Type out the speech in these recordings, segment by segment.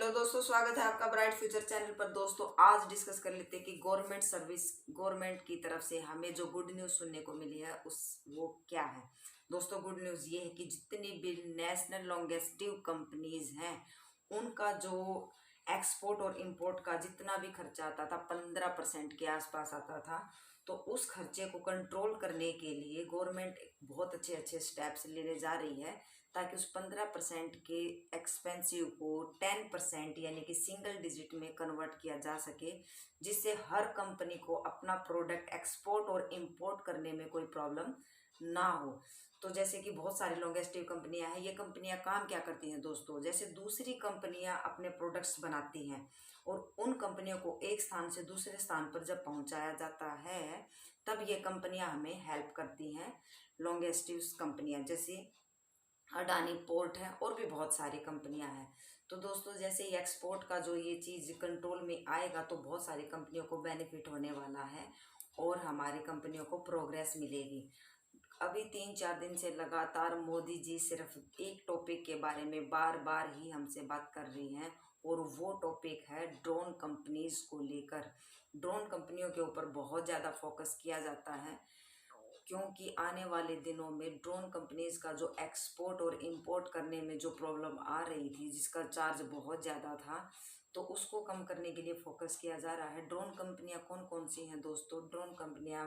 Hello दोस्तों, स्वागत है आपका ब्राइट फ्यूचर चैनल पर। दोस्तों आज डिस्कस कर लेते हैं कि गवर्नमेंट सर्विस, गवर्नमेंट की तरफ से हमें जो गुड न्यूज़ सुनने को मिली है उस वो क्या है। दोस्तों गुड न्यूज़ ये है कि जितनी भी नेशनल लॉन्गेस्टिव कंपनीज हैं उनका जो एक्सपोर्ट और इंपोर्ट का जितना भी खर्चा आता था 15% के आसपास आता था, तो उस खर्चे को कंट्रोल करने के लिए गवर्नमेंट बहुत अच्छे अच्छे स्टेप्स लेने जा रही है ताकि उस 15% के एक्सपेंसिव को 10% यानी कि सिंगल डिजिट में कन्वर्ट किया जा सके, जिससे हर कंपनी को अपना प्रोडक्ट एक्सपोर्ट और इंपोर्ट करने में कोई प्रॉब्लम ना हो। तो जैसे कि बहुत सारी लॉन्गेस्टिव कंपनियां हैं, ये कंपनियां काम क्या करती हैं दोस्तों, जैसे दूसरी कंपनियां अपने प्रोडक्ट्स बनाती हैं और उन कंपनियों को एक स्थान से दूसरे स्थान पर जब पहुंचाया जाता है तब ये कंपनियां हमें हेल्प करती हैं। लॉन्गेस्टिव कंपनियां जैसे अडानी पोर्ट है और भी बहुत सारी कंपनियां हैं। तो दोस्तों जैसे ही एक्सपोर्ट का जो ये चीज़ कंट्रोल में आएगा तो बहुत सारी कंपनियों को बेनिफिट होने वाला है और हमारी कंपनियों को प्रोग्रेस मिलेगी। अभी 3-4 दिन से लगातार मोदी जी सिर्फ एक टॉपिक के बारे में बार बार ही हमसे बात कर रही हैं और वो टॉपिक है ड्रोन कंपनीज को लेकर। ड्रोन कंपनियों के ऊपर बहुत ज़्यादा फोकस किया जाता है क्योंकि आने वाले दिनों में ड्रोन कंपनीज का जो एक्सपोर्ट और इंपोर्ट करने में जो प्रॉब्लम आ रही थी, जिसका चार्ज बहुत ज़्यादा था, तो उसको कम करने के लिए फोकस किया जा रहा है। ड्रोन कंपनियां कौन कौन सी हैं दोस्तों? ड्रोन कंपनियां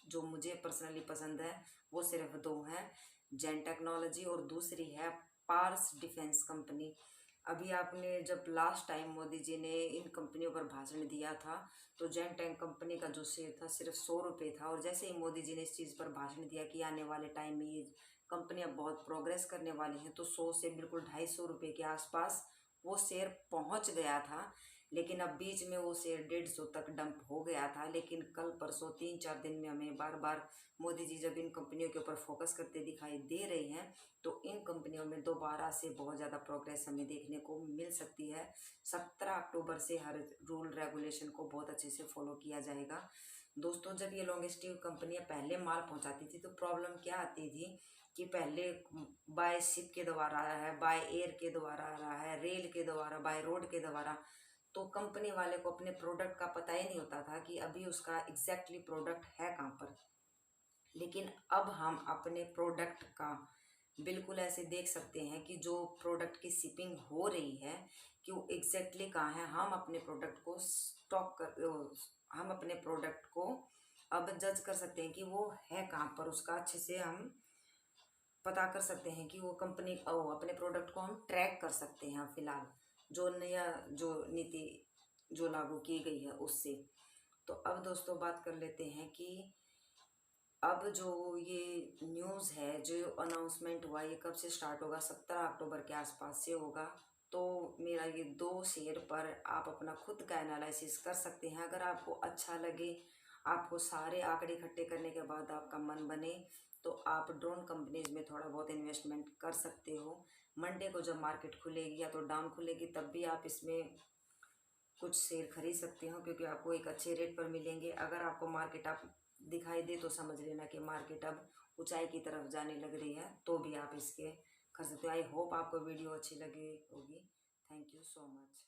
जो मुझे पर्सनली पसंद है वो सिर्फ दो हैं, जेन टेक्नोलॉजी और दूसरी है पार्स डिफेंस कंपनी। अभी आपने जब लास्ट टाइम मोदी जी ने इन कंपनियों पर भाषण दिया था तो जेन टेक कंपनी का जो शेयर था सिर्फ 100 रुपये था, और जैसे ही मोदी जी ने इस चीज़ पर भाषण दिया कि आने वाले टाइम में ये कंपनियां बहुत प्रोग्रेस करने वाली हैं, तो 100 से बिल्कुल 250 रुपये के आसपास वो शेयर पहुंच गया था। लेकिन अब बीच में वो शेयर 150 तक डंप हो गया था। लेकिन कल परसों 3-4 दिन में हमें बार बार मोदी जी जब इन कंपनियों के ऊपर फोकस करते दिखाई दे रहे हैं तो इन कंपनियों में दोबारा से बहुत ज़्यादा प्रोग्रेस हमें देखने को मिल सकती है। 17 अक्टूबर से हर रूल रेगुलेशन को बहुत अच्छे से फॉलो किया जाएगा। दोस्तों जब ये लॉन्गेस्टिव कंपनियां पहले माल पहुंचाती थी तो प्रॉब्लम क्या आती थी कि पहले बाय शिप के द्वारा आ रहा है, बाय एयर के द्वारा आ रहा है, रेल के द्वारा, बाय रोड के द्वारा, तो कंपनी वाले को अपने प्रोडक्ट का पता ही नहीं होता था कि अभी उसका एग्जैक्टली प्रोडक्ट है कहाँ पर। लेकिन अब हम अपने प्रोडक्ट का बिल्कुल ऐसे देख सकते हैं कि जो प्रोडक्ट की शिपिंग हो रही है कि वो एग्जैक्टली कहाँ है। हम अपने प्रोडक्ट को स्टॉक कर हम अपने प्रोडक्ट को अब जज कर सकते हैं कि वो है कहाँ पर, उसका अच्छे से हम पता कर सकते हैं कि वो कंपनी अपने प्रोडक्ट को हम ट्रैक कर सकते हैं। फिलहाल जो नया जो नीति जो लागू की गई है उससे। तो अब दोस्तों बात कर लेते हैं कि अब जो ये न्यूज़ है, जो अनाउंसमेंट हुआ, ये कब से स्टार्ट होगा? 17 अक्टूबर के आसपास से होगा। तो मेरा ये 2 शेयर पर आप अपना खुद का एनालिसिस कर सकते हैं। अगर आपको अच्छा लगे, आपको सारे आंकड़े इकट्ठे करने के बाद आपका मन बने, तो आप ड्रोन कंपनीज में थोड़ा बहुत इन्वेस्टमेंट कर सकते हो। मंडे को जब मार्केट खुलेगी या तो डाउन खुलेगी तब भी आप इसमें कुछ शेयर खरीद सकते हो क्योंकि आपको एक अच्छे रेट पर मिलेंगे। अगर आपको मार्केट आप दिखाई दे तो समझ लेना कि मार्केट अब ऊंचाई की तरफ जाने लग रही है, तो भी आप इसके खरीद सकते हो। आई होप आपको वीडियो अच्छी लगी होगी। Thank you so much.